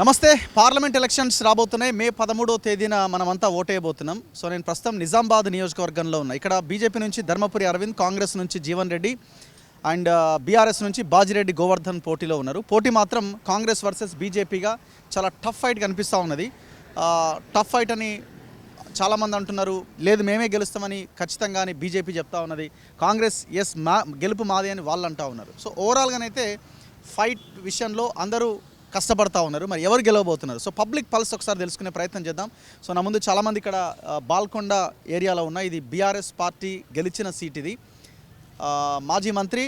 నమస్తే. Parliament elections రాబోతున్నాయి. మే 13వ తేదీన మనమంతా ఓటేయబోతున్నాం. సో నేను ప్రస్తుతం నిజామాబాద్ నియోజకవర్గంలో ఉన్నా. ఇక్కడ బీజేపీ నుంచి ధర్మపురి అరవింద్, కాంగ్రెస్ నుంచి జీవన్ రెడ్డి అండ్ బీఆర్ఎస్ నుంచి బాజిరెడ్డి గోవర్ధన్ పోటీలో ఉన్నారు. పోటీ మాత్రం కాంగ్రెస్ వర్సెస్ బీజేపీగా చాలా టఫ్ ఫైట్ కనిపిస్తూ ఉన్నది. టఫ్ ఫైట్ అని చాలామంది అంటున్నారు. లేదు మేమే గెలుస్తామని ఖచ్చితంగా అని బీజేపీ చెప్తా ఉన్నది. కాంగ్రెస్ గెలుపు మాదే అని వాళ్ళు అంటూ ఉన్నారు. సో ఓవరాల్గానైతే ఫైట్ విషయంలో అందరూ కష్టపడతా ఉన్నారు. మరి ఎవరు గెలవబోతున్నారు? సో పబ్లిక్ పల్స్ ఒకసారి తెలుసుకునే ప్రయత్నం చేద్దాం. సో నా ముందు చాలామంది ఇక్కడ బాల్కొండ ఏరియాలో ఉన్న ఇది బీఆర్ఎస్ పార్టీ గెలిచిన సీట్. ఇది మాజీ మంత్రి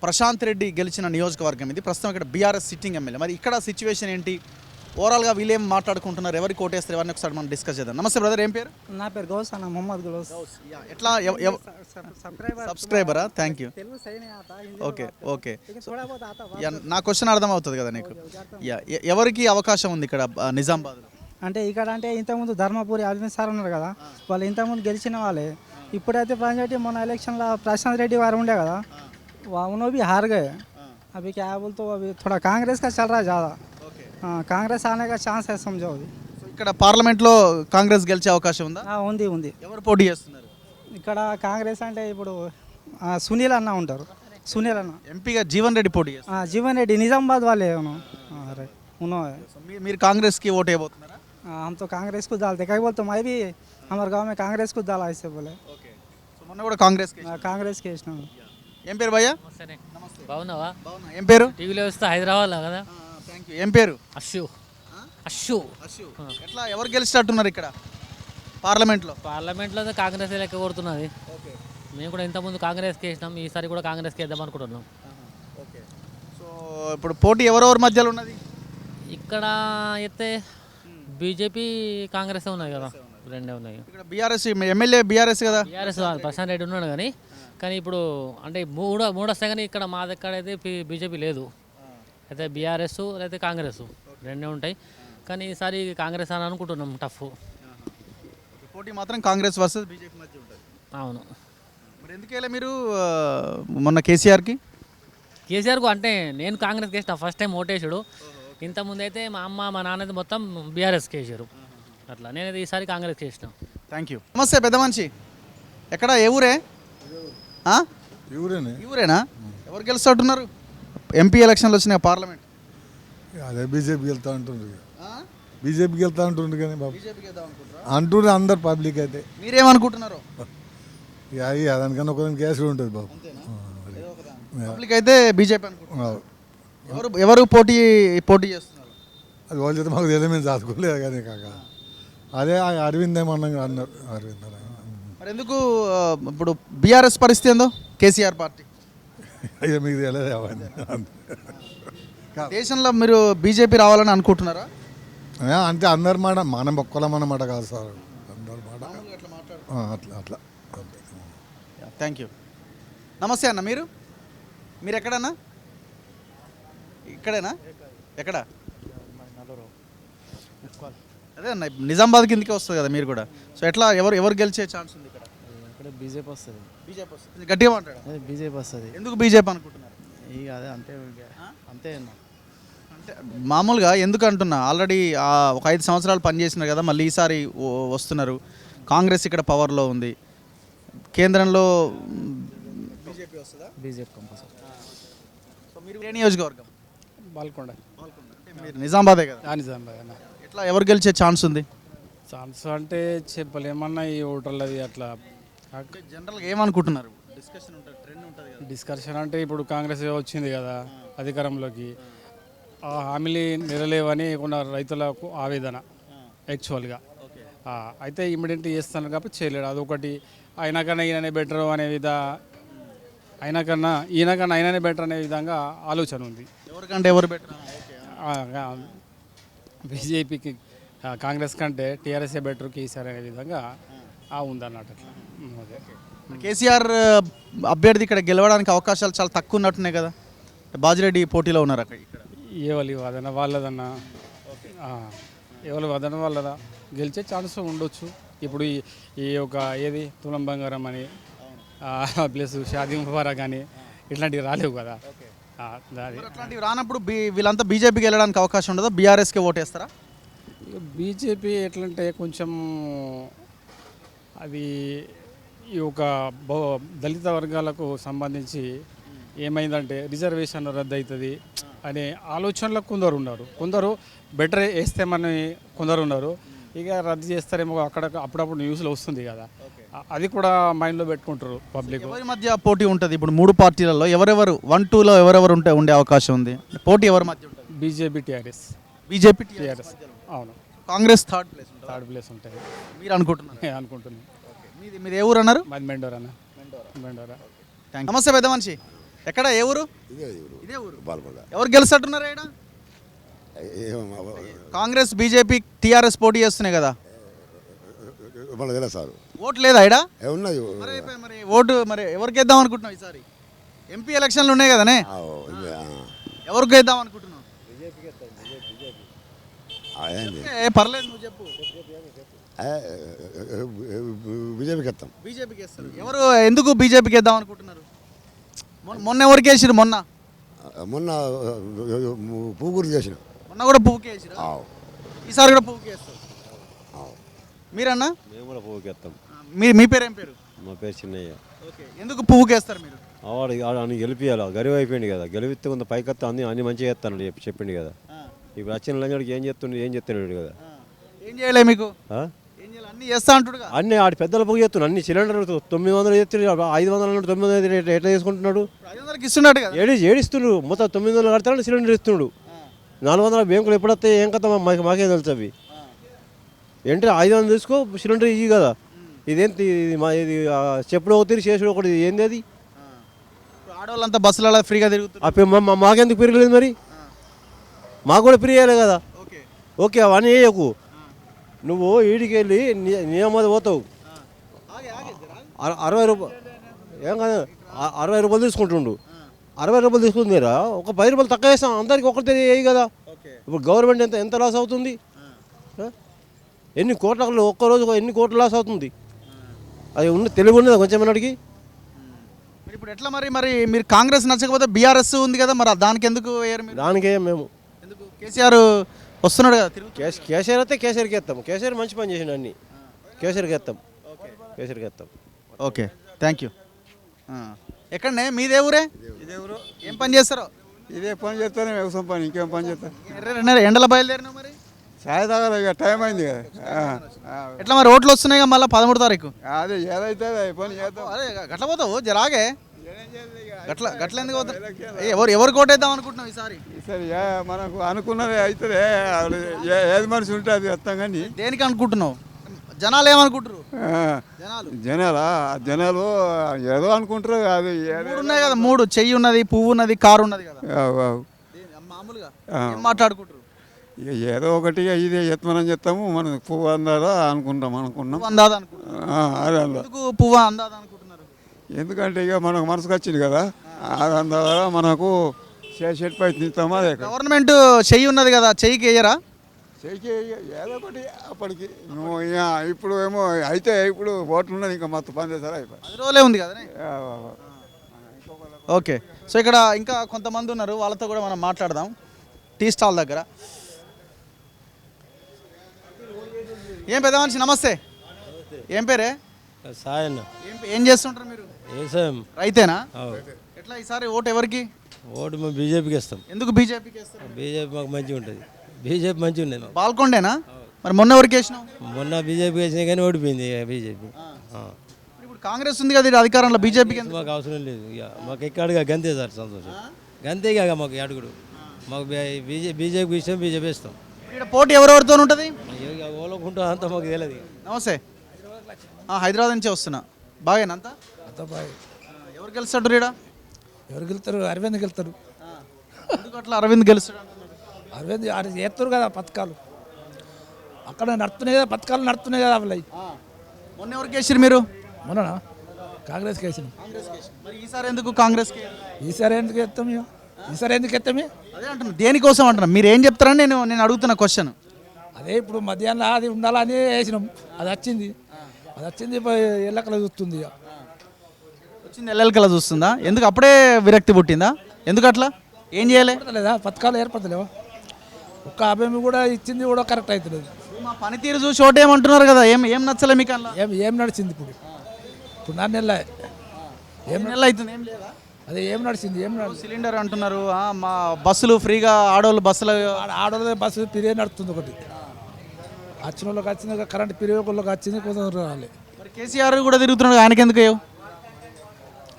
ప్రశాంత్ రెడ్డి గెలిచిన నియోజకవర్గం. ఇది ప్రస్తుతం ఇక్కడ బీఆర్ఎస్ సిట్టింగ్ ఎమ్మెల్యే. మరి ఇక్కడ సిచ్యువేషన్ ఏంటి, ఓవరాల్గా వీళ్ళేం మాట్లాడుకుంటున్నారు, ఎవరికి కోటేస్తారు, ఇవన్నీ ఒకసారి మనం డిస్కస్ చేద్దాం. నమస్తే బ్రదర్, ఏం పేరు? నా పేరు గౌస్ అన్న, మొహమ్మద్ గౌస్. ఎట్లా సబ్స్క్రైబరా? Thank you. ఓకే ఓకే, నా క్వశ్చన్ అర్థమవుతుంది కదా నీకు. ఎవరికి అవకాశం ఉంది ఇక్కడ నిజామాబాద్లో? అంటే ఇక్కడ అంటే ఇంతకుముందు ధర్మపురి అరవింద్ సార్ ఉన్నారు కదా, వాళ్ళు ఇంతకుముందు గెలిచిన వాళ్ళే. ఇప్పుడైతే ప్రజెంట్ మొన్న ఎలక్షన్లో ప్రశాంత్ రెడ్డి వారు ఉండే కదా, उन्होंने भी हार गए. अभी क्या बोल तो अभी थोड़ा कांग्रेस का चल रहा है ज़्यादा. కాంగ్రెస్ ఆనే ఛాన్స్ है समझो. ఇక్కడ పార్లమెంట్లో కాంగ్రెస్ గెలిచే అవకాశం ఉందా? ఉంది ఉంది. ఎవరు పోటీ చేస్తున్నారు ఇక్కడ? కాంగ్రెస్ అంటే ఇప్పుడు సునీల్ అన్న ఉంటారు. సునీల్ అన్న ఎంపీగా జీవన్ రెడ్డి పోటీ చేస్తారు. జీవన్ రెడ్డి నిజామాబాద్ వాళ్ళే మీరు కాంగ్రెస్ కి ఓట్ వేయబోతున్నారా? हम तो कांग्रेस को डालते, क्या बोलते मैं भी हमारे गांव में कांग्रेस को डाला ऐसे बोले. మొన్న కూడా కాంగ్రెస్ కి వేసినాం. ఏం పేరు భయ్యా? బాగున్నావా? ఏం పేరు? టీవీలో వస్తే హైదరాబాద్ కదా. ఏం పేరు? అషు. ఎట్లా ఎవరు గెలిచినట్టున్నారు ఇక్కడ పార్లమెంట్లో? పార్లమెంట్లో కాంగ్రెస్ లెక్క కొడుతున్నది. మేము కూడా ఇంతకుముందు కాంగ్రెస్కి వేసినాం, ఈసారి కూడా కాంగ్రెస్కి వేద్దాం అనుకుంటున్నాం. ఓకే, సో ఇప్పుడు పోటీ ఎవరెవరి మధ్యలో ఉన్నది? ఇక్కడ అయితే బీజేపీ కాంగ్రెస్ ఉన్నది కదా, రెండే ఉన్నాయి. ఇక్కడ బీఆర్ఎస్ ఎమ్మెల్యే బీఆర్ఎస్ కదా, బీఆర్ఎస్ ప్రశాంత్ రెడ్డి ఉన్నాడు. కానీ ఇప్పుడు అంటే మూడు వస్తాయి, కానీ ఇక్కడ మా దగ్గర అయితే బీజేపీ లేదు. అయితే బీఆర్ఎస్ అయితే కాంగ్రెస్ రెండే ఉంటాయి. కానీ ఈసారి కాంగ్రెస్ అని అనుకుంటున్నాం. టఫ్ పోటీ మాత్రం కాంగ్రెస్ వర్సెస్ బీజేపీ మధ్య ఉంటుంది. అవును. మరి ఎందుకు మీరు మొన్న కేసీఆర్కు అంటే నేను కాంగ్రెస్కి వేసిన ఫస్ట్ టైం ఓటేసాడు. ఇంతకుముందు అయితే మా అమ్మ మా నాన్న అయితే మొత్తం బీఆర్ఎస్కి వేసారు. అట్లా నేనైతే ఈసారి కాంగ్రెస్కి వేసిన. Thank you. నమస్తే పెద్ద మనిషి, ఎక్కడ ఏ ఊరే? ఊరేనా? ఎవరు గెలుస్తుంటున్నారు? ఎంపీ ఎలక్షన్లు వచ్చినాయి, పార్లమెంట్. అదే బీజేపీకి వెళ్తా ఉంటుంది, బీజేపీకి వెళ్తా ఉంటుంది. కానీ బాబు అంటున్నారు అందరు పబ్లిక్. అయితే మీరేమనుకుంటున్నారు? దానికన్నా ఒక కేసు ఉంటుంది బాబు. పబ్లిక్ అయితే బీజేపీ అనుకుంటున్నారు. ఎవరు పోటీ చేస్తున్నారు? అది వాళ్ళ చేత మాకు తెలియదు, మేము చదువుకోలేదు. కానీ కాక అదే అరవింద్ ఏమన్నా అన్నారు. అరవింద్ మరి ఎందుకు ఇప్పుడు బీఆర్ఎస్ పరిస్థితి ఏందో, కేసీఆర్ పార్టీ అయ్యో మీకు తెలియదు. దేశంలో మీరు బీజేపీ రావాలని అనుకుంటున్నారా? అంటే అందరి మాట, మనం ఒక్కలం అన్నమాట కాదు సార్, అందరి మాట అట్లా అట్లా. Thank you. నమస్తే అన్న, మీరు ఎక్కడన్నా? ఇక్కడేనా? ఎక్కడ? అదే అన్న, నిజామాబాద్ కిందకే వస్తుంది కదా మీరు కూడా. సో ఎట్లా ఎవరు గెలిచే ఛాన్స్ ఉంది ఇక్కడ? ఇక్కడ బీజేపీ వస్తుంది. గట్టిగా మాట్లాడు. బీజేపీ వస్తుంది. ఎందుకు బీజేపీ అనుకుంటున్నారు? ఇక అదే అంతే అంతే. అంటే మామూలుగా ఎందుకు అంటున్నా, ఆల్రెడీ ఒక 5 సంవత్సరాలు పనిచేసినారు కదా, మళ్ళీ ఈసారి వస్తున్నారు. కాంగ్రెస్ ఇక్కడ పవర్లో ఉంది, కేంద్రంలో బీజేపీ వస్తుందా? BJP compulsory. సో మీరు ఏ నియోజకవర్గం? బాల్కొండ. అంటే మీరు నిజామాబాదే కదా? నిజామాబాద్. ఎట్లా ఎవరు గెలిచే ఛాన్స్ ఉంది? ఛాన్స్ అంటే చెప్పలేమన్నా, ఈ ఓటర్లు అది అట్లా. జనరల్గా ఏమనుకుంటున్నారు? డిస్కషన్ ఉంటుంది, ట్రెండ్ ఉంటుంది కదా. డిస్కషన్ అంటే ఇప్పుడు కాంగ్రెస్ వచ్చింది కదా అధికారంలోకి, ఆ హామీలు నెరలేవని కొన్ని రైతులకు ఆవేదన యాక్చువల్గా. అయితే ఇమ్మీడియట్ చేస్తాను కాబట్టి చేయలేడు. అదొకటి. అయినాకన్నా ఈయననే బెటర్ అనే ఈయననే బెటర్ అనే విధంగా ఆలోచన ఉంది. ఎవరికంటే ఎవరు బెటర్? బీజేపీకి కాంగ్రెస్ కంటే టీఆర్ఎస్ఏ బెటర్, కేసీఆర్ అనే విధంగా ఉందన్నట్టు. కేసీఆర్ అభ్యర్థి ఇక్కడ గెలవడానికి అవకాశాలు చాలా తక్కువ ఉన్నట్టున్నాయి కదా. బాజిరెడ్డి పోటీలో ఉన్నారు అక్కడ. ఇక్కడ ఎవరి వాదన వాళ్ళదన్నా, ఎవరి వాదన వాళ్ళదా గెలిచే ఛాన్స్ ఉండొచ్చు. ఇప్పుడు ఈ ఒక ఏది తులం బంగారం అని ప్లస్ షాదీ ముబారక్ కానీ ఇట్లాంటివి రాలేవు కదా. మరి అట్లాంటివి రానప్పుడు వీళ్ళంతా బీజేపీకి వెళ్ళడానికి అవకాశం ఉండదా? బీఆర్ఎస్కి ఓటేస్తారా? బీజేపీ ఎట్లంటే కొంచెం అది ఈ ఒక దళిత వర్గాలకు సంబంధించి ఏమైందంటే రిజర్వేషన్ రద్దు అవుతుంది అనే ఆలోచనలో కొందరు బెటర్ వేస్తామని కొందరు ఉన్నారు. ఇక రద్దు చేస్తారేమో అప్పుడప్పుడు న్యూస్లో వస్తుంది కదా, అది కూడా మైండ్లో పెట్టుకుంటారు పబ్లిక్. ఎవరి మధ్య పోటీ ఉంటుంది ఇప్పుడు 3 పార్టీలలో? ఎవరెవరు 1-2లో ఎవరెవరు ఉండే అవకాశం ఉంది? పోటీ ఎవరి మధ్య ఉంటుంది? BJP TRS. బీజేపీ టీఆర్ఎస్ అవును. కాంగ్రెస్ థర్డ్ ప్లేస్ ఉంటుంది మీరు అనుకుంటున్నారు? అనుకుంటున్నాను. మీది ఏ ఊరు అన్నారు? మాది మెండోరా. నమస్తే పెద్ద మనిషి, ఎక్కడ ఏ ఊరు? ఇదే ఊరు. ఎవరు గెలుస్తున్నారు ఇక్కడ? కాంగ్రెస్ బీజేపీ టీఆర్ఎస్ పోటీ చేస్తున్నాయి కదా, సార్ ఓటు లేదా ఇక్కడ? ఉన్నది మరి ఓటు మరి ఎవరికి వేద్దాం అనుకుంటున్నావు ఈసారి? ఎంపీ ఎలక్షన్లు ఉన్నాయి కదనే, ఎవరికి వేద్దాం అనుకుంటున్నావు? పర్లేదు నువ్వు చెప్పు. బీజేపీకి వేస్తాం. బీజేపీకి వేస్తారు. ఎవరు ఎందుకు బీజేపీకి వేద్దాం అనుకుంటున్నారు? మొన్న ఎవరికి వేసిరు? మొన్న పువ్వు చేసిన మొన్న కూడా పువ్వుకి వేసిరు, ఈసారి కూడా పువ్వుకి వేస్తారు. మీరన్నా? మేము కూడా పువ్వుకి వేస్తాం. మీ పేరు ఏం పేరు? మా పేరు చిన్నయ్య. ఓకే, ఎందుకు పువ్వుకి వేస్తారు మీరు? అని గెలిపియాలి, గరివ అయిపోయింది కదా, గెలిపిస్తే కొంత పైకత్తా అన్ని మంచిగా చేస్తాను చెప్పిండు కదా. ఇప్పుడు వచ్చిన లంజడికి ఏం చెప్తున్నాడు కదా. ఏం చేయలే మీకు? అన్ని చేస్తా అంటుడుగా. అన్ని ఆడి పెద్దల పొగ చేస్తున్నాడు. అన్ని సిలిండర్ 900 చేస్తున్నాడు, 500 900 ఎట్లా చేసుకుంటున్నాడు? 500కి ఇస్తున్నాడు కదా. ఏడిస్తున్నాడు. మొత్తం 900 కడతాడు, సిలిండర్ ఇస్తున్నాడు. 400 బ్యాంకులు ఎప్పుడు వస్తాయి ఏం కథ మాకేం తెలుసు. అవి ఏంటి 500 తీసుకో, సిలిండర్ ఇవి కదా. ఇదేంటి ఇది చెప్పుడు ఒకటి చేసుడు ఒకటి, ఏంది అది? ఆడవాళ్ళంతా బస్సులలో ఫ్రీగా తిరుగుతారు, మాకెందుకు పెరగలేదు? మరి మాకు కూడా ఫ్రీ అయ్యాలి కదా. ఓకే అవన్నీ వేయకు. నువ్వు ఈడికి వెళ్ళి నియమాది పోతావు, 60 రూపాయలు ఏం కాదు, 60 రూపాయలు తీసుకుంటుండు. 60 రూపాయలు తీసుకుందిరా, ఒక 10 రూపాయలు తక్కువ వేస్తాం అందరికి, ఒకటి వేయి కదా. ఇప్పుడు గవర్నమెంట్ ఎంత లాస్ అవుతుంది? ఎన్ని కోట్ల ఒక్కరోజు ఎన్ని కోట్ల లాస్ అవుతుంది? అది తెలివి ఉన్నది కొంచెం అడిగి. ఇప్పుడు ఎట్లా మరి మీరు కాంగ్రెస్ నచ్చకపోతే బీఆర్ఎస్ ఉంది కదా, మరి దానికి ఎందుకు వేయరు మీరు? దానికే మేము కేసీఆర్ వస్తున్నాడు కదా, కేసీఆర్ అయితే కేసీఆర్కి వేస్తాం. కేసీఆర్ మంచి పని చేసిన అన్ని కేసీఆర్కి వేస్తాం. కేసీఆర్కి వేస్తాం. Okay, thank you. ఎక్కడనే మీదే ఊరే? ఇదే ఊరు. ఏం పని చేస్తారో? ఇదే పని చేస్తాను, వ్యవసాయం పని, ఇంకేం పని చేస్తాను. ఎండల బయలుదేరినా మరి? ఛాయ్ తాగాలి, ఇక టైం అయింది కదా. ఎట్లా మరి ఓట్లు వస్తున్నాయి మళ్ళీ 13 తారీఖు? అదే ఏదైతే పని చేద్దాం. అదే గట్ల పోతావు జరాగే, గట్ల ఎందుకు పోతావు? ఎవరు కోటేద్దాం అనుకుంటున్నావు ఈసారి? ఈసారి మనకు అనుకున్నది అవుతుంది, ఏది మనిషి ఉంటే అది వస్తాం. కానీ దేనికి అనుకుంటున్నావు? జనాలు ఏమనుకుంటారు? జనాలు ఏదో అనుకుంటారు. అది 3 ఉన్నాయి కదా, 3 చెయ్యి ఉన్నది, పువ్వు ఉన్నది, కారు ఉన్నది కదా, మామూలుగా మాట్లాడుకుంటారు. ఇక ఏదో ఒకటి ఇది ఎత్మనం చెప్తాము, మనం పువ్వు అందాదా అనుకుంటాం. అదే పువ్వు అందాదా అనుకుంటున్నారు. ఎందుకంటే ఇక మనకు మనసుకు వచ్చింది కదా, అది అందాదా మనకు షెట్ పై తింటాము. అదే గవర్నమెంట్ చెయ్యి ఉన్నది కదా, చెయ్యికి వేయరా? చెయ్యి ఏదో ఒకటి అప్పటికి ఇప్పుడు ఏమో అయితే ఇప్పుడు ఓట్లు ఉన్నది, ఇంకా మొత్తం పని చేస్తారా? 10 రోజులే ఉంది కదా. ఓకే, సో ఇక్కడ ఇంకా కొంతమంది ఉన్నారు, వాళ్ళతో కూడా మనం మాట్లాడదాం టీ స్టాల్ దగ్గర. ఏం పెద్ద మనిషి, నమస్తే. ఏం పేరే? సాయన్న. ఏం చేస్తుంటారు మీరు? రైతేనా? ఎట్లా ఈసారి ఓటు ఎవరికి? ఓటు మేము బీజేపీకి ఇస్తాం. ఎందుకు బీజేపీకి ఇస్తారు? బీజేపీ మాకు మంచిగా ఉంటుంది. బీజేపీ మంచిగా ఉండేది. పాల్కొండేనా? మరి మొన్న ఎవరికి వేసినావు? మొన్న బీజేపీకి వేసినా కానీ ఓడిపోయింది బీజేపీ. ఇప్పుడు కాంగ్రెస్ ఉంది కదా అధికారంలో, బీజేపీకి మాకు అవసరం లేదు. ఇక మాకు ఎక్కడిగా గంతే సార్, సంతోషం గంతే. ఇక మాకు అడుగుడు మాకు బీజేపీ ఇష్టం, బీజేపీ ఇస్తాం. ఇక్కడ పోటీ ఎవరెవరితో ఉంటుంది? ఓలకుంటా అంతా మాకు తెలియదు. నమస్తే, హైదరాబాద్ నుంచే వస్తున్నా. బాగేనా అంతా? ఎవరు గెలుస్తాడు రీడా? ఎవరు గెలుస్తారు? అరవింద్ గెలుతారు. ఎందుకు అట్లా అరవింద్ గెలుస్తాడు? అరవింద్ చేస్తారు కదా పథకాలు, అక్కడ నడుతున్నాయి కదా, పథకాలు నడుతున్నాయి కదా అవి. మొన్న ఎవరికి వేసారు మీరు? మొన్న కాంగ్రెస్కి వేసినాం. మరి ఈసారి ఎందుకు కాంగ్రెస్కి? ఈసారి ఎందుకు ఎత్తాం? ఈసారి ఎందుకు ఎత్తామే? అదే అంటున్నా, దేనికోసం అంటున్నా, మీరు ఏం చెప్తారని నేను అడుగుతున్న క్వశ్చన్ అదే. ఇప్పుడు మధ్యాహ్నం అది ఉండాలని వేసినాం, అది వచ్చింది. ఎల్లకల చూస్తుంది, వచ్చింది ఎల్లెలకల చూస్తుందా? ఎందుకు అప్పుడే విరక్తి పుట్టిందా? ఎందుకు అట్లా? ఏం చేయలే? లేదా పథకాలు ఏర్పడతలేవా? ఒక్క అభయం కూడా ఇచ్చింది కూడా కరెక్ట్ అవుతలేదు. మా పనితీరు చూసి ఓటేయమంటున్నారు కదా, ఏం నచ్చలే మీకు అలా? ఏం నడిచింది ఇప్పుడు 4 నెలల ఏం నెల అవుతుంది, ఏం లేదా? అదే ఏం నడిచింది, ఏం నడిచింది? సిలిండర్ అంటున్నారు, మా బస్సులు ఫ్రీగా ఆడోళ్ళు బస్సులు ఆడవాళ్ళ బస్సు పిరియడ్ నడుస్తుంది ఒకటి. వచ్చిన వాళ్ళకి వచ్చింది, కరెంట్ పిరియడ్ వాళ్ళకి వచ్చింది, కొంచెం రావాలి. మరి కేసీఆర్ కూడా తిరుగుతున్నాడు, ఆయనకి ఎందుకు అయ్యో?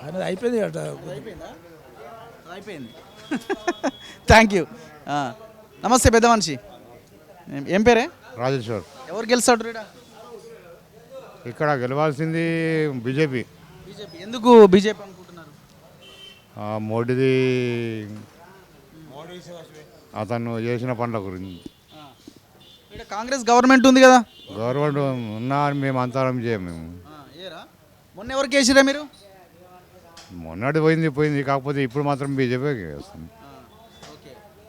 అనేది అయిపోయింది అట. అయిపోయింది. Thank you. నమస్తే పెద్ద మనిషి, ఏం పేరే? రాజేశ్వర్. ఎవరు గెలుస్తాడు ఈడ? ఇక్కడ గెలవాల్సింది బీజేపీ. ఎందుకు బీజేపీ అనుకుంటున్నారు? మోడీది అతను చేసిన పనుల గురించి. ఇక్కడ కాంగ్రెస్ గవర్నమెంట్ ఉంది కదా. గవర్నమెంట్ ఉన్నా అని మేము అంతరం చేయం. మేము మొన్న ఎవరికి వేసిరా మీరు? మొన్నటి పోయింది, కాకపోతే ఇప్పుడు మాత్రం బీజేపీకి వస్తుంది.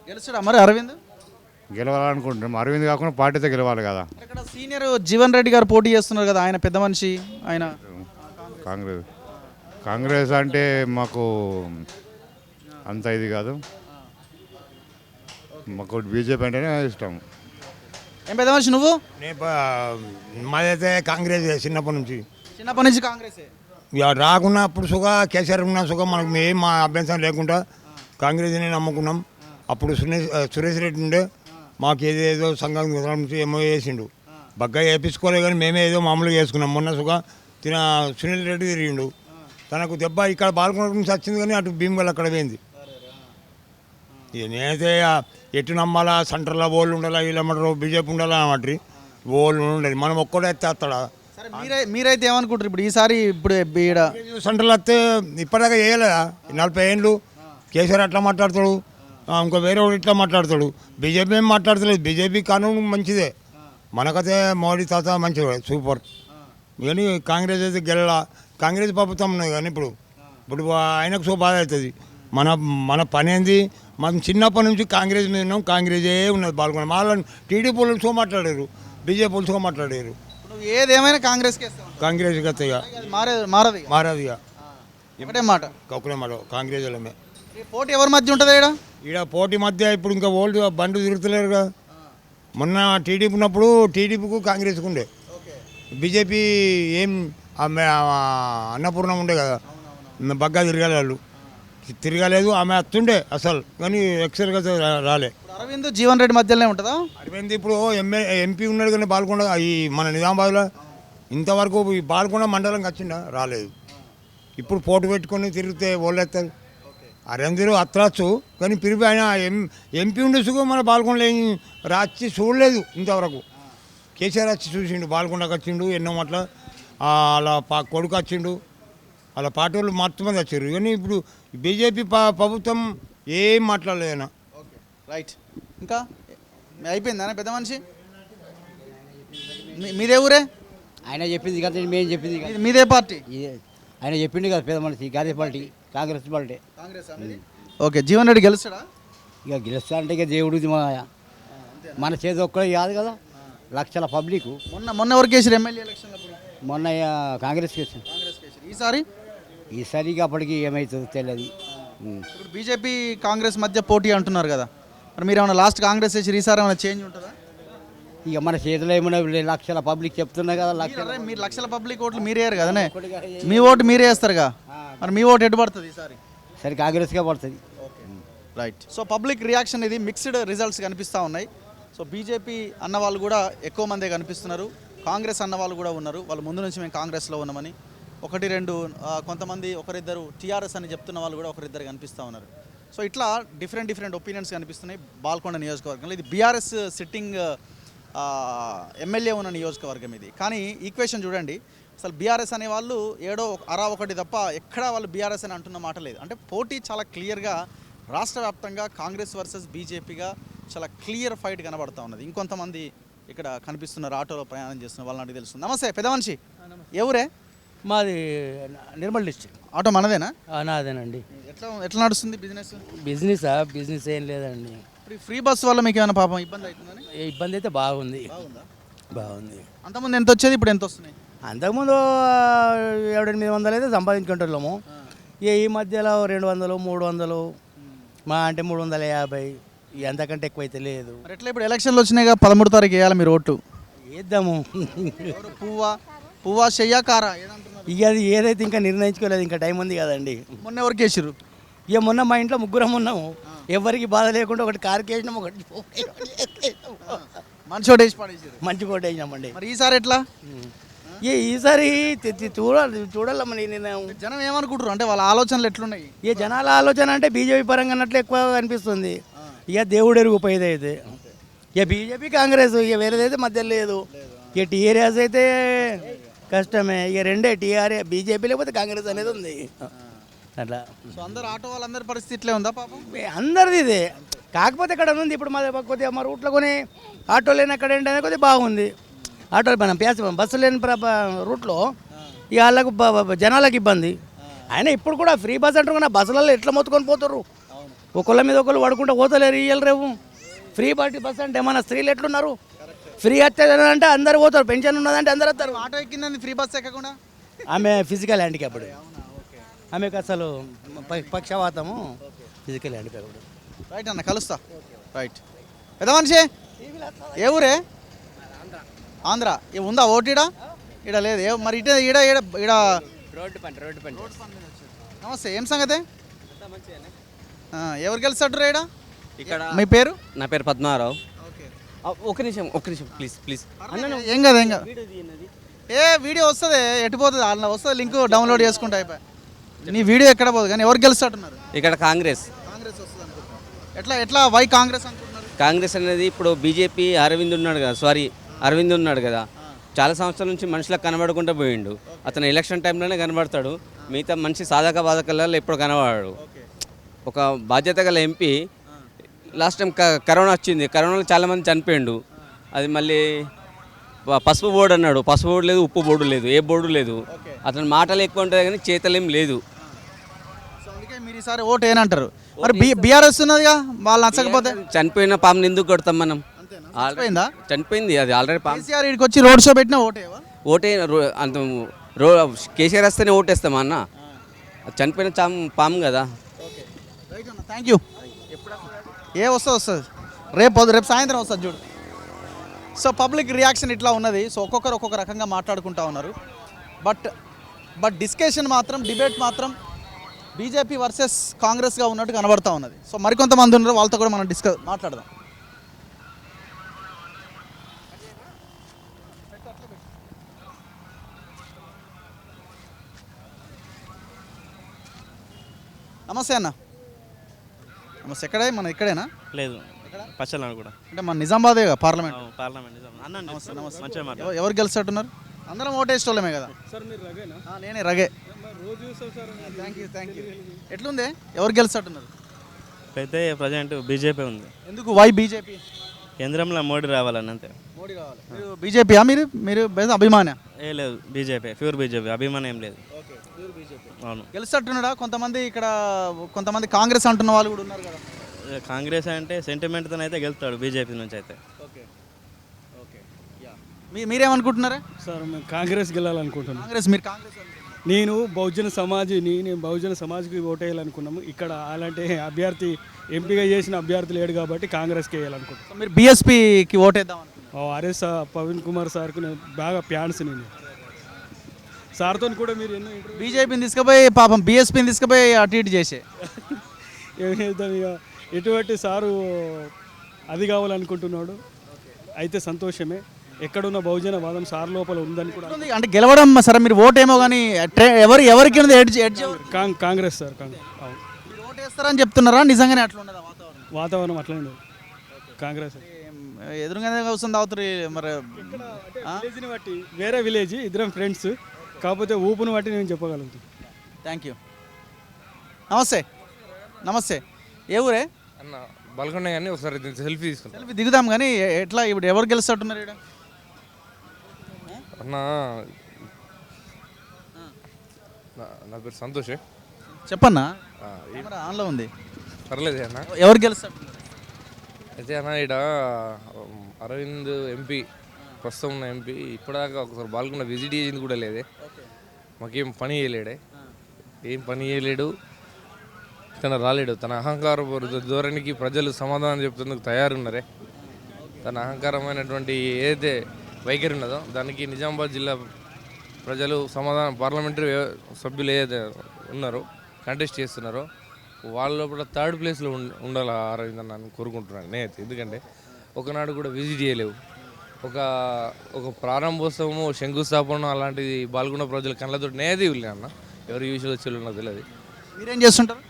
గెలుస్తాడా మరి అరవింద్? గెలవాలనుకుంటున్నాం. అరవింద్ కాకుండా పార్టీతో గెలవాలి కదా. ఇక్కడ సీనియర్ జీవన్ రెడ్డి గారు పోటీ చేస్తున్నారు కదా, ఆయన పెద్ద మనిషి. ఆయన కాంగ్రెస్ అంటే మాకు అంత ఇది కాదు, మాకు బీజేపీ అంటేనే ఇష్టం. ఏం పెద్ద మనిషి నువ్వు? మాదైతే కాంగ్రెస్ చిన్నప్పటి నుంచి కాంగ్రెస్. ఇక రాకున్నప్పుడు సుగా కేసీఆర్ ఉన్న సుగా మనకు ఏం మా అభ్యంతరం లేకుండా కాంగ్రెస్ని నమ్ముకున్నాం. అప్పుడు సురేష్ రెడ్డి ఉండే, మాకు ఏదేదో సంఘం నుంచి ఏమో వేసిండు, బగ్గా వేయించుకోలే కానీ మేమే ఏదో మామూలుగా వేసుకున్నాం. మొన్న సుగా సునీల్ రెడ్డి తిరిగిండు, తనకు దెబ్బ ఇక్కడ బాల్కొండ నుంచి వచ్చింది కానీ అటు భీమగల్ అక్కడ పోయింది. ఇక నేనైతే ఎటు నమ్మాలా, సెంటర్లో ఓళ్ళు ఉండాలా, వీళ్ళమంటారు బీజేపీ ఉండాలా అన్నమాట. ఓళ్ళు ఉండేది మనం ఒక్కడే ఎత్తేస్తాడా? మీరైతే ఏమనుకుంటారు ఇప్పుడు ఈసారి? ఇప్పుడు సెంటర్లో వస్తే ఇప్పటిదాకా వేయలేదా 40 ఏళ్ళు? కేసీఆర్ అట్లా మాట్లాడతాడు, ఇంకో వేరే వాడు ఇట్లా మాట్లాడతాడు. బీజేపీ ఏం మాట్లాడతలేదు. బీజేపీ కానూను మంచిదే, మనకైతే మోడీ తాత మంచివాడు, సూపర్. కానీ కాంగ్రెస్ అయితే గెలలా. కాంగ్రెస్ ప్రభుత్వం ఉన్నది కానీ ఇప్పుడు ఆయనకు సో బాధ అవుతుంది. మన పని ఏంది? మనం చిన్నప్పటి నుంచి కాంగ్రెస్ మీద ఉన్నాం, కాంగ్రెసే ఉన్నది. పాల్గొన్నాం. వాళ్ళని టీడీపీ వాళ్ళు సో మాట్లాడారు, బీజేపీ వాళ్ళు సో మాట్లాడారు. ఏదేమైనా కాంగ్రెస్ కాంగ్రెస్కి వస్తాయి, మారదిగా ఒకటే మాట కాంగ్రెస్ వాళ్ళమే. పోటీ ఎవరి మధ్య ఉంటుంది ఈడ పోటీ మధ్య ఇప్పుడు ఇంకా ఓల్డ్ బండ్లు తిరుగుతలేరు కదా. మొన్న టీడీపీ ఉన్నప్పుడు టీడీపీకు కాంగ్రెస్కు ఉండే, బీజేపీ ఏం అన్నపూర్ణం ఉండే కదా, బగ్గా తిరగాలి, వాళ్ళు తిరగలేదు. ఆమె అత్తుండే అసలు, కానీ ఎక్సెల్గా రాలే. అరవింద్ జీవన్ రెడ్డి మధ్యలోనే ఉంటుందా? అరవింద్ ఇప్పుడు ఎంపీ ఉన్నాడు కానీ పాల్గొండ ఈ మన నిజామాబాద్లో ఇంతవరకు ఈ పాల్గొండ మండలంకి వచ్చిండా, రాలేదు. ఇప్పుడు పోటీ పెట్టుకొని తిరిగితే ఓళ్ళెత్తారు. అరవింద్ అత్రాచ్చు కానీ పిరిపి ఆయన ఎంపీ ఉండేసుకు మన పాల్గొండలో ఏం రాచి చూడలేదు ఇంతవరకు. కేసీఆర్ వచ్చి చూసిండు, పాల్గొండకు వచ్చిండు, ఎన్నో అట్లా అలా కొడుకు వచ్చిండు, అలా పార్టీ వాళ్ళు మొత్తం మంది వచ్చారు. కానీ ఇప్పుడు బీజేపీ ప్రభుత్వం ఏం మాట్లాడలేదు. రైట్. ఇంకా అయిపోయిందా పెద్ద మనిషి? మీదే ఊరే? ఆయన చెప్పింది కదా, మేము చెప్పింది కదా. మీదే పార్టీ? ఆయన చెప్పింది కదా పెద్ద మనిషి, Congress party. Congress party. Okay. Jeevan Reddy గెలుస్తాడా? ఇక గెలుస్తా అంటే ఇక దేవుడిది మన చేతి ఒక్కడే కాదు కదా, లక్షల పబ్లిక్. మొన్న ఎవరికి వేసారు ఎమ్మెల్యే ఎలక్షన్? మొన్న కాంగ్రెస్కి వేసాను. ఈసారి అప్పటికి ఏమవుతుందో తెలియదు. ఇప్పుడు బీజేపీ కాంగ్రెస్ మధ్య పోటీ అంటున్నారు కదా, మరి మీరు ఏమైనా లాస్ట్ కాంగ్రెస్ వేసి ఈసారి ఏమైనా చేంజ్ ఉంటుందా? ఇక మన చేతిలో ఏమైనా లక్షల పబ్లిక్ చెప్తున్నా కదా. మీరు లక్షల పబ్లిక్ ఓట్లు మీరేయారు కదనే, మీ ఓటు మీరే వేస్తారుగా, మరి మీ ఓటు ఎటు పడుతుంది ఈసారి? సరే కాంగ్రెస్గా పడుతుంది. రైట్. సో పబ్లిక్ రియాక్షన్ ఇది మిక్స్డ్ రిజల్ట్స్ కనిపిస్తూ ఉన్నాయి. సో బీజేపీ అన్న వాళ్ళు కూడా ఎక్కువ మందే కనిపిస్తున్నారు, కాంగ్రెస్ అన్న వాళ్ళు కూడా ఉన్నారు. వాళ్ళు ముందు నుంచి మేము కాంగ్రెస్లో ఉన్నామని 1-2 కొంతమంది, ఒకరిద్దరు టీఆర్ఎస్ అని చెప్తున్న వాళ్ళు కూడా ఒకరిద్దరు కనిపిస్తూ ఉన్నారు. సో ఇట్లా డిఫరెంట్ ఒపీనియన్స్ కనిపిస్తున్నాయి బాల్కొండ నియోజకవర్గంలో. ఇది బీఆర్ఎస్ సిట్టింగ్ ఎమ్మెల్యే ఉన్న నియోజకవర్గం ఇది. కానీ ఈక్వేషన్ చూడండి, అసలు బీఆర్ఎస్ అనే వాళ్ళు ఏడో ఒకటి తప్ప ఎక్కడా వాళ్ళు బీఆర్ఎస్ అని అంటున్న మాట లేదు. అంటే పోటీ చాలా క్లియర్గా రాష్ట్ర వ్యాప్తంగా కాంగ్రెస్ వర్సెస్ బీజేపీగా చాలా క్లియర్ ఫైట్ కనబడుతూ ఉన్నది. ఇంకొంతమంది ఇక్కడ కనిపిస్తున్నారు, ఆటోలో ప్రయాణం చేస్తున్న వాళ్ళకి తెలుస్తుంది. నమస్తే పెద్ద మనిషి, ఎవరే? మాది నిర్మల్ డిస్ట్రిక్ట్. ఆటో మనదేనా? నాదేనండి. ఎట్లా నడుస్తుంది బిజినెస్ ఏం లేదండి. ఇప్పుడు ఫ్రీ బస్ వల్ల మీకు ఏమైనా పాపం ఇబ్బంది అవుతుందని? ఇబ్బంది అయితే బాగుంది. అంతకుముందు ఎంత వచ్చేది, ఇప్పుడు ఎంత వస్తున్నాయి? అంతకుముందు 700-800 అయితే సంపాదించుకుంటున్నాము. ఈ మధ్యలో 200, 300 మా అంటే 350 ఎంతకంటే ఎక్కువ అయితే లేదు. మరి ఎట్లా ఇప్పుడు ఎలక్షన్లు వచ్చినాయిగా 13 తారీఖు వేయాలి మీరు ఓటు. వేద్దాము. పువ్వా చెయ్యా కారా ఏదంటున్నారు? ఇక అది ఏదైతే ఇంకా నిర్ణయించుకోలేదు, ఇంకా టైం ఉంది కదండి. మొన్న ఎవరికి వేసిర్రు? ఇక మొన్న మా ఇంట్లో ముగ్గురం ఉన్నాము, ఎవరికి బాధ లేకుండా ఒకటి కారుకి వేసినాం, ఒకటి మంచి ఓటు వేసి పడేసారు. మంచి కోట వేసినామండి. మరి ఈసారి ఎట్లా? ఈసారి చూడాలమ్మని నేను. జనం ఏమనుకుంటారు అంటే వాళ్ళ ఆలోచనలు ఎట్లున్నాయి? ఇక జనాల ఆలోచన అంటే బీజేపీ పరంగా అన్నట్లు ఎక్కువ అనిపిస్తుంది. ఇక దేవుడు ఎరుగుపోయేది అయితే ఇక బీజేపీ కాంగ్రెస్, ఇక వేరేదైతే మధ్యలో లేదు. ఇక టీఆర్ఎస్ అయితే కష్టమే. ఇక రెండే టీఆర్ఎస్ బీజేపీ లేకపోతే కాంగ్రెస్ అనేది ఉంది అట్లా. సో అందరు ఆటో వాళ్ళందరి పరిస్థితి ఇట్లే ఉందా పాపం? అందరిది ఇదే. కాకపోతే ఇక్కడ ఉంది ఇప్పుడు కొద్దిగా మా రూట్లో కొని ఆటో లేని అక్కడ ఏంటనే కొద్దిగా బాగుంది. ఆటోలు మనం బస్సు లేని రూట్లో ఇక వాళ్ళకు జనాలకు ఇబ్బంది. అయినా ఇప్పుడు కూడా ఫ్రీ బస్ అంటారు, బస్సులలో ఎట్లా మొత్తుకొని పోతారు, ఒకళ్ళ మీద ఒకళ్ళు పడుకుంటూ పోతలేరు. ఇయ్యాలి రేపు ఫ్రీ బస్ అంటే మన స్త్రీలు ఎట్లున్నారు, ఫ్రీ అంటే అందరు పోతారు, పెన్షన్ ఉన్నదంటే అందరు వస్తారు. ఆటో ఎక్కిందని ఫ్రీ బస్ ఎక్కకుండా ఆమె ఫిజికల్ హ్యాండిక్యాప్డ్, ఆమెకు అసలు పక్షవాతము, ఫిజికల్ హ్యాండిక్యాప్డ్. రైట్ అన్న, కలుస్తా. రైట్. పెద్ద మనిషి ఏ ఊరే? ఆంధ్ర. ఉందా ఓటీడా? ఈడ లేదు. మరి ఇటే ఈడ ఈడ ఈడ రోడ్డు పని. నమస్తే, ఏం సంగతే? ఎవరు గెలుస్తాడు ఈడ? ఇక్కడ మీ పేరు? నా పేరు పద్మారావు. ఒక నిమిషం ప్లీజ్. ఏం కాదు వీడియో వస్తుంది, ఎట్టిపోతుంది అలా వస్తుంది, లింక్ డౌన్లోడ్ చేసుకుంటే అయిపోయి. నీ వీడియో ఎక్కడ పోదు కానీ ఎవరు గెలుస్తాడున్నారు? ఇక్కడ కాంగ్రెస్ వస్తుంది అనుకుంటున్నారు. ఎట్లా వై కాంగ్రెస్ అనుకుంటున్నారు? కాంగ్రెస్ అనేది ఇప్పుడు బీజేపీ అరవింద్ ఉన్నాడు కదా, చాలా సంవత్సరాల నుంచి మనుషులకు కనబడకుండా పోయిండు. అతను ఎలక్షన్ టైంలోనే కనబడతాడు, మిగతా మనిషి సాధక బాధకాలలో ఎప్పుడు కనబడాడు. ఒక బాధ్యత గల ఎంపీ. లాస్ట్ టైం కరోనా వచ్చింది, కరోనాలో చాలామంది చనిపోయిండు. అది మళ్ళీ పసుపు బోర్డు అన్నాడు, పసుపు బోర్డు లేదు, ఉప్పు బోర్డు లేదు, ఏ బోర్డు లేదు. అతని మాటలు ఎక్కువ ఉంటుంది కానీ చేతలేం లేదు. అందుకే మీరు ఈసారి ఓటు ఏనంటారు? మరి బీఆర్ఎస్ ఉన్నదిగా, వాళ్ళు నచ్చకపోతే చనిపోయిన పాముని ఎందుకు కొడతాం మనం? చనిపోయింది అది ఆల్రెడీ. కేసీఆర్ ఇక్కడికి వచ్చి రోడ్ షో పెట్టినా ఓటే అంత కేసీఆర్ వస్తేనే ఓటేస్తామా అన్న? చనిపోయిన పాము కదా. Thank you. వస్తుంది రేపు సాయంత్రం వస్తుంది చూడు. సో పబ్లిక్ రియాక్షన్ ఇట్లా ఉన్నది. సో ఒక్కొక్కరు ఒక్కొక్క రకంగా మాట్లాడుకుంటా ఉన్నారు. బట్ డిస్కషన్ మాత్రం, డిబేట్ మాత్రం బీజేపీ వర్సెస్ కాంగ్రెస్గా ఉన్నట్టు కనబడతా ఉన్నది. సో మరికొంతమంది ఉన్నారు, వాళ్ళతో కూడా మనం మాట్లాడదాం. నమస్తే అన్న. నమస్తే. ఎక్కడే మన ఇక్కడేనా? లేదు, పచ్చలాడు కూడా. అంటే మన నిజామాబాదే పార్లమెంట్. ఎవరు గెలిచేట్టున్నారు? అందరం ఓటేసేటోళ్ళమే కదా. నేనే రగే. Thank you. ఎట్లుంది? ఎవరు గెలిచేట్టున్నారు? అయితే ప్రజెంట్ బీజేపీ ఉంది. ఎందుకు? Why BJP? కేంద్రంలో మోడీ రావాలని అంతే. మోడీ రావాలి. మీరు బీజేపీయా? మీరు అభిమాన? లేదు, బీజేపీ, ప్యూర్ బీజేపీ, అభిమానం ఏం లేదు. అవును. గెలిచేట్టున్నాడా? కొంతమంది కాంగ్రెస్ అంటున్న వాళ్ళు కూడా ఉన్నారు కదా. కాంగ్రెస్ అంటే సెంటిమెంట్తో అయితే గెలుస్తాడు బీజేపీ నుంచి అయితే. మీరేమనుకుంటున్నారా? సార్ మేము కాంగ్రెస్ గెలాలనుకుంటున్నాం. మీరు కాంగ్రెస్? నేను బహుజన సమాజ్కి ఓటేయాలనుకున్నాము. ఇక్కడ అలాంటి అభ్యర్థి ఎంపీగా చేసిన అభ్యర్థి లేడు కాబట్టి కాంగ్రెస్కి వేయాలనుకుంటున్నాను. మీరు బీఎస్పీకి ఓటేద్దాం? అరే సార్, పవన్ కుమార్ సార్కు నేను బాగా ఫ్యాన్స్. నేను సార్తో కూడా మీరు ఎన్నో బీజేపీని తీసుకుపోయి పాపం బీఎస్పీని తీసుకుపోయి అటు ఇటు చేసే ఏం చేద్దాం ఇక. ఎటువంటి సారు అది కావాలనుకుంటున్నాడు, అయితే సంతోషమే. ఎక్కడున్న బహుజన వాదం సార్ లోపల ఉందని కూడా. అంటే గెలవడం సరే, మీరు ఓటేమో కానీ ఎవరికి కాంగ్రెస్ సార్. ఓటేస్తారని చెప్తున్నారా? నిజంగానే అట్లా ఉండదా వాతావరణం? అట్లనే ఉండదు. కాంగ్రెస్ ఎదురుగానే వస్తుంది అవుతుంది. మరి విలేజ్ని బట్టి వేరే విలేజ్, ఇద్దరం ఫ్రెండ్స్, కాకపోతే ఊపును బట్టి నేను చెప్పగలుగుతాను. Thank you. నమస్తే. ఏ ఊరే అన్న? బల్గొండ కానీ ఒకసారి సెల్ఫీ తీసుకుంటాం. సెల్ఫీ దిగుదాం కానీ ఎట్లా ఇప్పుడు ఎవరు గెలుస్తున్నారు ఇక్కడ? అన్న నా పేరు సంతోష్. చెప్పన్నా, ఆన్లో ఉంది. పర్లేదు అన్న. ఎవరు గెలుస్తారు అయితే అన్న ఇక్కడ అరవింద్ ఎంపీ, ప్రస్తుతం ఉన్న ఎంపీ, ఇప్పటిదాకా ఒకసారి బాల్కొండ విజిట్ చేసింది కూడా లేదే. మాకేం పని చేయలేడే, ఏం పని చేయలేడు. తన రాలేడు. తన అహంకార ధోరణికి ప్రజలు సమాధానం చెప్తుందుకు తయారున్నారే. తన అహంకారమైనటువంటి ఏదైతే వైఖరి ఉన్నదో దానికి నిజామాబాద్ జిల్లా ప్రజలు సమాధానం, పార్లమెంటరీ సభ్యులు ఏదైతే ఉన్నారో కంటెస్ట్ చేస్తున్నారో వాళ్ళ లోపల థర్డ్ ప్లేస్లో ఉండాలి అరవింద్ అన్న అని కోరుకుంటున్నాను నేనైతే. ఎందుకంటే ఒకనాడు కూడా విజిట్ చేయలేవు. ఒక ప్రారంభోత్సవము, శంకుస్థాపన అలాంటిది పాల్గొన్న ప్రజలు కళ్ళతో నేది వెళ్ళి అన్న. ఎవరు యూజువల్ వచ్చి నాకు తెలియదు. మీరేం చేస్తుంటారు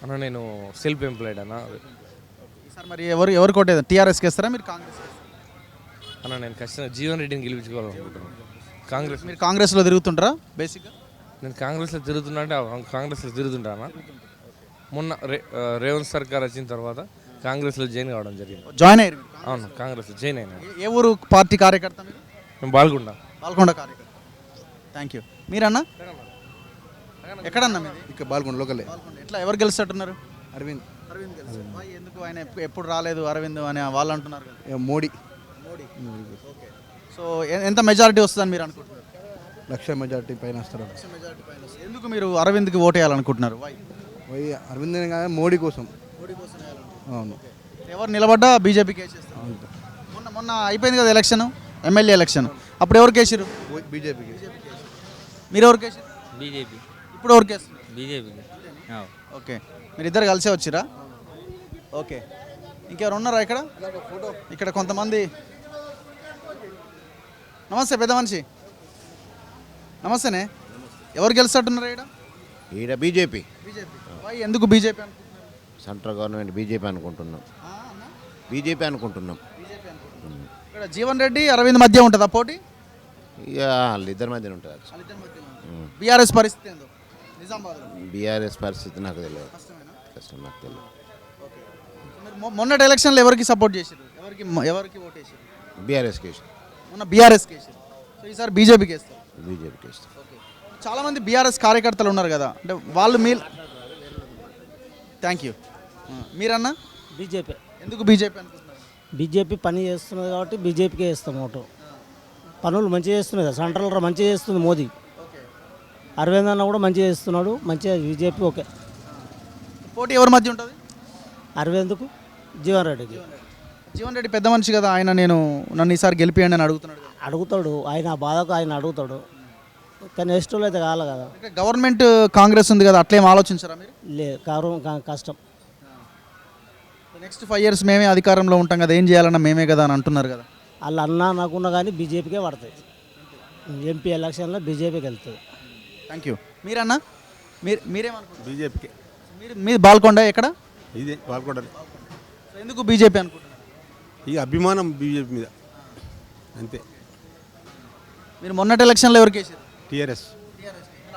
అన్న? నేను సెల్ఫ్ ఎంప్లాయిడ్ అన్న. సార్ మరి ఎవరు కొట్టేది? టీఆర్ఎస్కి వేస్తారా మీరు కాంగ్రెస్? అన్న నేను ఖచ్చితంగా జీవన్ రెడ్డిని గెలిపించుకోవాలనుకుంటున్నాను. కాంగ్రెస్. మీరు కాంగ్రెస్లో తిరుగుతుంటారా బేసిక్గా? నేను కాంగ్రెస్లో తిరుగుతున్నా అంటే కాంగ్రెస్లో తిరుగుతుంటాను. మొన్న రేవంత్ సర్కార్ వచ్చిన తర్వాత కాంగ్రెస్లో జాయిన్ కావడం జరిగింది. జాయిన్ అయ్యారు? అవును, కాంగ్రెస్లో జాయిన్ అయినా. ఏ ఊరు పార్టీ కార్యకర్త మీరు? మేము బాల్కొండ కార్యకర్త. Thank you. మీరన్నా ఎక్కడన్నా మీది? ఇక్కడ బాల్కొండ లోకలే. ఎట్లా ఎవరు గెలుస్తున్నారు? అరవింద్. అరవింద్ ఎందుకు ఆయన ఎప్పుడు రాలేదు అరవింద్ అని వాళ్ళు అంటున్నారు కదా? మోడీ. ఓకే. సో ఎంత మెజారిటీ వస్తుందని మీరు అనుకుంటున్నారు? 1,00,000 మెజార్టీ పైన వస్తారు. ఎందుకు మీరు అరవింద్కి ఓటు వేయాలనుకుంటున్నారు? అరవింద్ కాదు, మోడీ కోసం. అవును. ఎవరు నిలబడ్డా బీజేపీకి వేసేస్తారు. మొన్న అయిపోయింది కదా ఎలక్షన్, ఎమ్మెల్యే ఎలక్షన్. అప్పుడు ఎవరికి వేసారు? బీజేపీకి. మీరు ఎవరికి వేసారు? బీజేపీ. ఇప్పుడు ఎవరికి వేస్తారు? బీజేపీకి. ఓకే. మీరు ఇద్దరు కలిసే వచ్చిరా? ఓకే. ఇంకెవరు ఉన్నారా ఇక్కడ? ఇక్కడ కొంతమంది. నమస్తే పెద్ద మనిషి. నమస్తేనే. ఎవరు గెలుస్తున్నారు ఇక్కడ? ఈడ బీజేపీ. ఎందుకు బీజేపీ అనుకుంటున్నారు? సెంట్రల్ గవర్నమెంట్ బీజేపీ అనుకుంటున్నాం. బీజేపీ అనుకుంటున్నాం. ఇక్కడ జీవన్ రెడ్డి అరవింద్ మధ్య ఉంటుందా పోటీ? ఇక వాళ్ళిద్దరి మధ్యన ఉంటుంది. బీఆర్ఎస్ పరిస్థితి ఏందో నిజామాబాద్? బీఆర్ఎస్ పరిస్థితి నాకు తెలియదు. కష్టం, నాకు తెలియదు. మొన్నటి ఎలక్షన్లో ఎవరికి సపోర్ట్ చేశారు? ఎవరికి ఓటు వేసారు? బీఆర్ఎస్కి వేసారు. మొన్న బీఆర్ఎస్కి వేసారు. సో ఈసారి బీజేపీకి వేస్తారు? బీజేపీకి వేస్తారు. చాలామంది బీఆర్ఎస్ కార్యకర్తలు ఉన్నారు కదా, అంటే వాళ్ళు థ్యాంక్ యూ. మీరన్నా? బీజేపీ. ఎందుకు బీజేపీ అనుకుంటున్నారు? బీజేపీ పని చేస్తున్నది కాబట్టి బీజేపీకే వేస్తాం ఓటు. పనులు మంచిగా చేస్తున్నది కదా, సెంట్రల్ మంచిగా చేస్తుంది మోదీ. అరవింద్ అన్న కూడా మంచిగా చేస్తున్నాడు, మంచిగా బీజేపీ. ఓకే. పోటీ ఎవరి మధ్య ఉంటుంది? అరవింద్కు జీవన్ రెడ్డికి. జీవన్ రెడ్డి పెద్ద మనిషి కదా, ఆయన నన్ను ఈసారి గెలిపియండి అని అడుగుతాడు. ఆయన బాధకు ఆయన అడుగుతాడు, కానీ నెక్స్ట్ వాళ్ళు అయితే కావాలి కదా. గవర్నమెంట్ కాంగ్రెస్ ఉంది కదా, అట్లేం ఆలోచించారా మీరు? లేదు, కష్టం. నెక్స్ట్ 5 years మేమే అధికారంలో ఉంటాం కదా, ఏం చేయాలన్నా మేమే కదా అని అంటున్నారు కదా. వాళ్ళు అన్నా నాకున్నా కానీ బీజేపీకే పడుతుంది. ఎంపీ ఎలక్షన్లో బీజేపీకి వెళ్తుంది. Thank you. మీరన్నా? మీరేమనుకుంటారు? బీజేపీకి. మీరు బాల్కొండ ఎక్కడ? ఇదే బాల్కొండ. ఎందుకు బీజేపీ అనుకుంటున్నారు? ఈ అభిమానం బీజేపీ మీద అంతే. మీరు మొన్నటి ఎలక్షన్లో ఎవరికి వేసారు? టీఆర్ఎస్.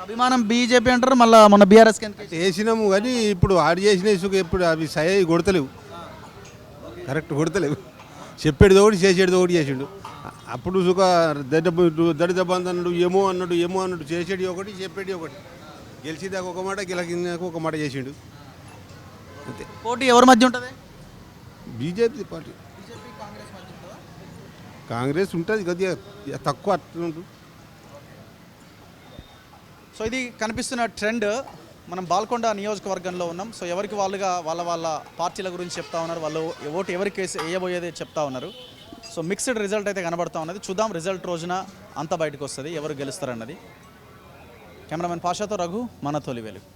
అభిమానం బీజేపీ అంటారు, మళ్ళీ మొన్న బీఆర్ఎస్కి వేసినాము కానీ ఇప్పుడు ఆడు చేసిన ఇసుక ఎప్పుడు అవి సై కొడతలేవు, కరెక్ట్ కొడతలేవు. చెప్పేది ఒకటి చేసేది ఒకటి చేసిండు. అప్పుడు సుఖ దళిత బంధు అన్నాడు, ఏమో అన్నాడు, చేసేది ఒకటి చెప్పేది ఒకటి. గెలిచేదాకా ఒక మాట, గెలిచినాక ఒక మాట చేసిండు అంతే. పోటీ ఎవరి మధ్య ఉంటుంది? BJP party. కాంగ్రెస్ ఉంటుంది కొద్దిగా తక్కువ అట్లుంటుంది. సో ఇది కనిపిస్తున్న ట్రెండ్. మనం బాల్కొండ నియోజకవర్గంలో ఉన్నాం. సో ఎవరికి వాళ్ళుగా వాళ్ళ పార్టీల గురించి చెప్తా ఉన్నారు, వాళ్ళు ఓటు ఎవరికి వేయబోయేది చెప్తా ఉన్నారు. సో మిక్స్డ్ రిజల్ట్ అయితే కనబడతా ఉన్నది. చూద్దాం రిజల్ట్ రోజున అంతా బయటకు వస్తుంది, ఎవరు గెలుస్తారన్నది. కెమెరామెన్ పాషాతో రఘు, మన తొలి వెలుగు.